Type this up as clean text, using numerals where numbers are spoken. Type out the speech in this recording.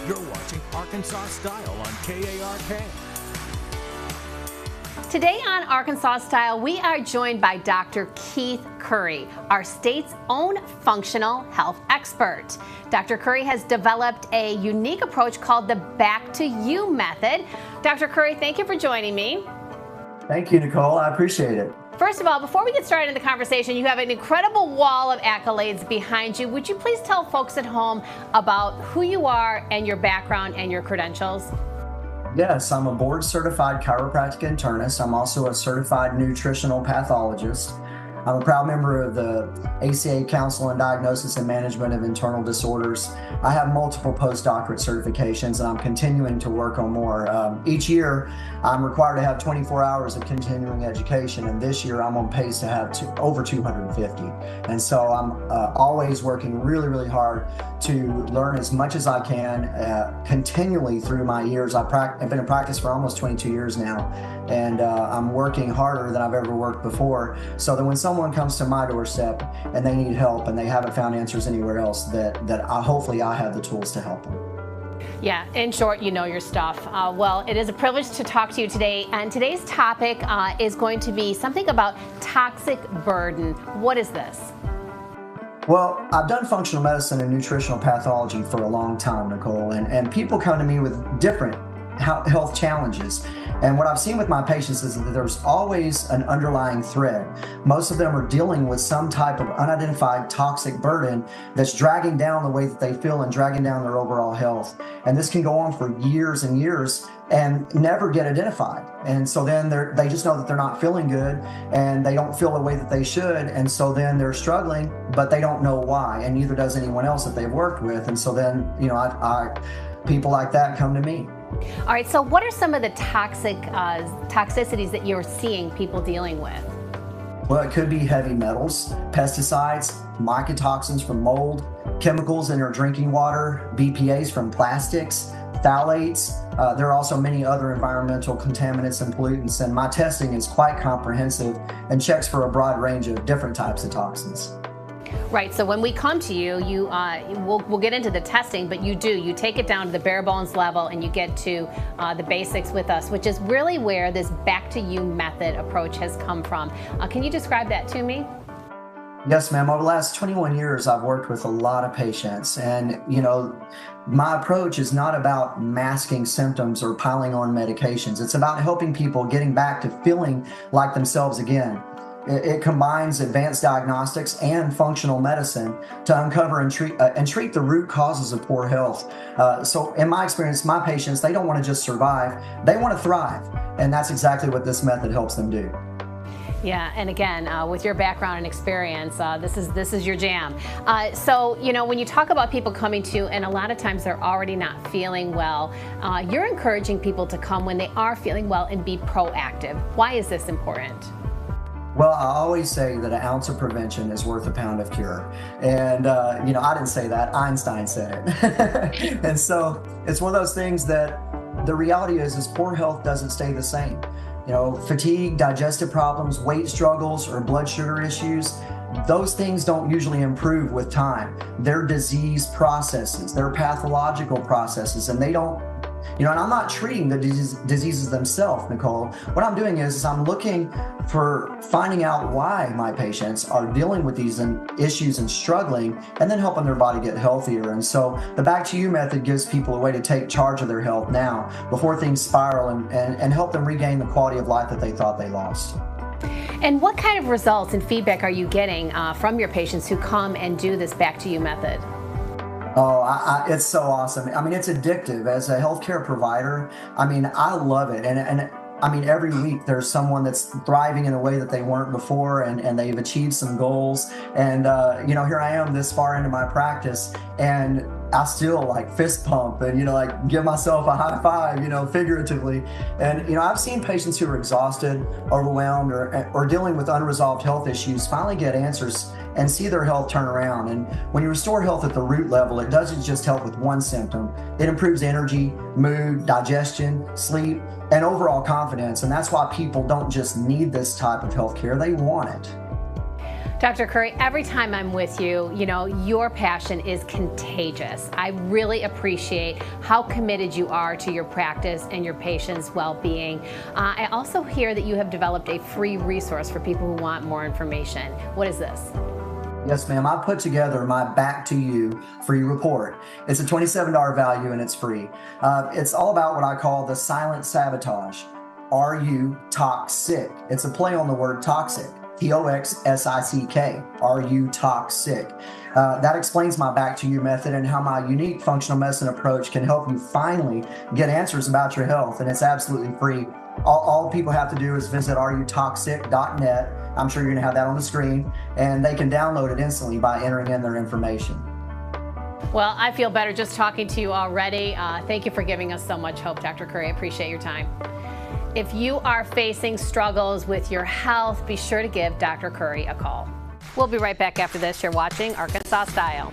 You're watching Arkansas Style on KARK. Today on Arkansas Style, we are joined by Dr. Keith Currie, our state's own functional health expert. Dr. Currie has developed a unique approach called the Back to You method. Dr. Currie, thank you for joining me. Thank you, Nicole. I appreciate it. First of all, before we get started in the conversation, you have an incredible wall of accolades behind you. Would you please tell folks at home about who you are and your background and your credentials? Yes, I'm a board-certified chiropractic internist. I'm also a certified nutritional pathologist. I'm a proud member of the ACA Council on Diagnosis and Management of Internal Disorders. I have multiple postdoctorate certifications, and I'm continuing to work on more. Each year, I'm required to have 24 hours of continuing education, and this year I'm on pace to have over 250. And so I'm always working really, really hard to learn as much as I can continually through my years. I've been in practice for almost 22 years now, and I'm working harder than I've ever worked before, so that when someone comes to my doorstep and they need help and they haven't found answers anywhere else, that hopefully I have the tools to help them. Yeah, in short, you know your stuff. Well, it is a privilege to talk to you today, and today's topic is going to be something about toxic burden. What is this? Well, I've done functional medicine and nutritional pathology for a long time, Nicole, and people come to me with different health challenges. And what I've seen with my patients is that there's always an underlying thread. Most of them are dealing with some type of unidentified toxic burden that's dragging down the way that they feel and dragging down their overall health. And this can go on for years and years and never get identified. And so then they just know that they're not feeling good and they don't feel the way that they should. And so then they're struggling, but they don't know why. And neither does anyone else that they've worked with. And so then, people like that come to me. All right, so what are some of the toxicities that you're seeing people dealing with? Well, it could be heavy metals, pesticides, mycotoxins from mold, chemicals in your drinking water, BPAs from plastics, phthalates. There are also many other environmental contaminants and pollutants, and my testing is quite comprehensive and checks for a broad range of different types of toxins. Right, so when we come to you, we'll get into the testing, but you take it down to the bare bones level and you get to the basics with us, which is really where this Back to You method approach has come from. Can you describe that to me? Yes, ma'am. Over the last 21 years, I've worked with a lot of patients, and my approach is not about masking symptoms or piling on medications. It's about helping people getting back to feeling like themselves again. It combines advanced diagnostics and functional medicine to uncover and treat the root causes of poor health. So in my experience, my patients, they don't want to just survive, they want to thrive. And that's exactly what this method helps them do. Yeah, and again, with your background and experience, this is your jam. So, when you talk about people coming to you, and a lot of times they're already not feeling well, you're encouraging people to come when they are feeling well and be proactive. Why is this important? Well, I always say that an ounce of prevention is worth a pound of cure. And, I didn't say that, Einstein said it. And so it's one of those things that the reality is poor health doesn't stay the same. Fatigue, digestive problems, weight struggles, or blood sugar issues, those things don't usually improve with time. They're disease processes, they're pathological processes, and they don't, and I'm not treating the diseases themselves, Nicole. What I'm doing is I'm looking for finding out why my patients are dealing with these issues and struggling, and then helping their body get healthier. And so the Back to You method gives people a way to take charge of their health now before things spiral and help them regain the quality of life that they thought they lost. And what kind of results and feedback are you getting from your patients who come and do this Back to You method? Oh, it's so awesome. It's addictive. As a healthcare provider, I love it. And every week there's someone that's thriving in a way that they weren't before, and they've achieved some goals. And, here I am this far into my practice, and I still fist pump and, give myself a high five, figuratively. And, I've seen patients who are exhausted, overwhelmed, or dealing with unresolved health issues finally get answers and see their health turn around. And when you restore health at the root level, it doesn't just help with one symptom. It improves energy, mood, digestion, sleep, and overall confidence. And that's why people don't just need this type of health care, they want it. Dr. Currie, every time I'm with you, your passion is contagious. I really appreciate how committed you are to your practice and your patients' well-being. I also hear that you have developed a free resource for people who want more information. What is this? Yes, ma'am. I put together my Back to You free report. It's a $27 value and it's free. It's all about what I call the silent sabotage. Are you toxic? It's a play on the word toxic. Toxic. Are you toxic? That explains my Back to You method and how my unique functional medicine approach can help you finally get answers about your health. And it's absolutely free. All people have to do is visit areyoutoxic.net. I'm sure you're going to have that on the screen, and they can download it instantly by entering in their information. Well, I feel better just talking to you already. Thank you for giving us so much hope, Dr. Currie. I appreciate your time. If you are facing struggles with your health, be sure to give Dr. Currie a call. We'll be right back after this. You're watching Arkansas Style.